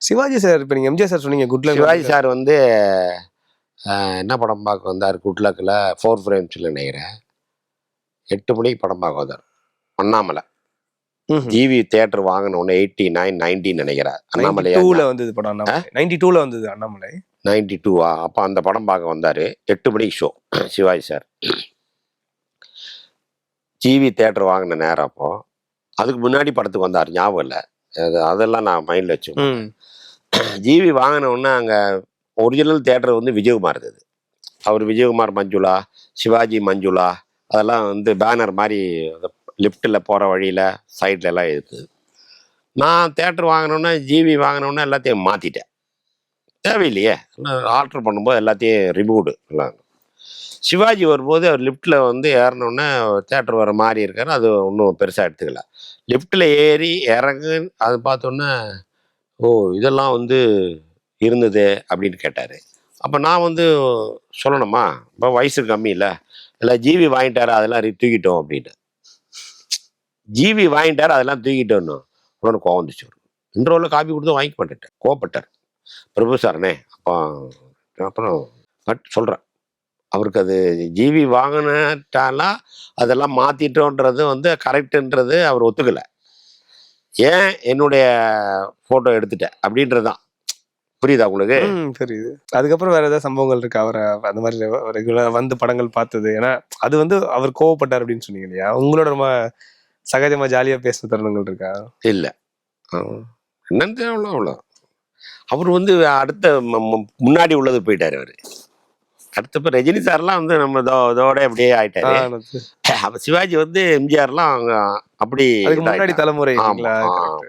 Sivaji sir இப்ப நீங்க MGR sir சொன்னீங்க குட் லக். சிவாஜி சார் வந்து என்ன படம் பார்க்க வந்தார் குட் லக்கில் 4 ஃப்ரேம்ஸில் நினைக்கிறேன் 8 மணிக்கு படம் பார்க்க வந்தார் அண்ணாமலை. ஜிவி தியேட்டர் வாங்கின உடனே 89, 90 நினைக்கிறேன். அண்ணாமலை 92ல வந்தது படம். அண்ணாமலை 92ல வந்தது அண்ணாமலை. 92வா? அப்போ அந்த படம் பார்க்க வந்தார். 8 மணிக்கு show Sivaji sir. GV theatre வாங்கின நேரம் அப்போ அதுக்கு முன்னாடி படத்துக்கு வந்தார், ஞாபகம் இல்லை. அதெல்லாம் நான் மைண்டில் வச்சுக்கோங்க. ஜிவி வாங்கின உடனே அங்கே ஒரிஜினல் தியேட்டர் வந்து விஜயகுமார் இருந்தது. அவர் விஜயகுமார் மஞ்சுளா, சிவாஜி மஞ்சுளா அதெல்லாம் வந்து பேனர் மாதிரி லிஃப்ட்டில் போகிற வழியில் சைட்ல எல்லாம் இருக்குது. நான் தேட்டர் வாங்கினோன்னே ஜிவி வாங்கினோன்னே எல்லாத்தையும் மாற்றிட்டேன். தேவையில்லையே, ஆல்ட்ரு பண்ணும்போது எல்லாத்தையும் ரிமூவ்டு எல்லாம். சிவாஜி வரும்போது அவர் லிஃப்ட்டில் வந்து ஏறினோடனே தேட்டர் வர மாதிரி இருக்காரு. அது ஒன்றும் பெருசாக எடுத்துக்கல. லிஃப்ட்டில் ஏறி இறங்கு அது பார்த்தோன்னே ஓ இதெல்லாம் வந்து இருந்தது அப்படின்னு கேட்டார். அப்போ நான் வந்து சொல்லணுமா, இப்போ வயசு கம்மி இல்லை, ஜிவி வாங்கிட்டாரு அதெல்லாம் தூக்கிட்டோம் அப்படின்னு. ஜிவி வாங்கிட்டாரு அதெல்லாம் தூக்கிட்டோன்னு உடனே கோவம் வந்துச்சு. இன்ட்ரோவில் காப்பி கொடுத்து வாங்கிக்க மாட்டேன், கோவப்பட்டார். பிரபு சார்னே அப்போ அப்புறம் சொல்கிறேன், அவருக்கு அது ஜிவி வாங்கினாலா அதெல்லாம் மாற்றிட்டோன்றது வந்து கரெக்டுன்றது அவர் ஒத்துக்கலை. ஏன் என்னுடைய ஃபோட்டோ எடுத்துட்டேன் அப்படின்றது தான். புரியுதா உங்களுக்கு? புரியுது. அதுக்கப்புறம் வேற ஏதாவது சம்பவங்கள் இருக்கு அவரை அந்த மாதிரி ரெகுலரா வந்து படங்கள் பார்த்தது? ஏன்னா அது வந்து அவர் கோவப்பட்டார் அப்படின்னு சொன்னீங்க இல்லையா, உங்களோட ரொம்ப சகஜமா ஜாலியா பேசுற தருணங்கள் இருக்கா? இல்லை, என்னன்னு அவ்வளோ அவ்வளோ. அவர் வந்து அடுத்த முன்னாடி உள்ளது போயிட்டாரு. அவர் அடுத்த இப்போ ரஜினி சார்லாம் வந்து நம்ம இதோட அப்படியே ஆயிட்டாரு. அப்போ சிவாஜி வந்து எம்ஜிஆர்லாம் அப்படி முன்னாடி தலைமுறை.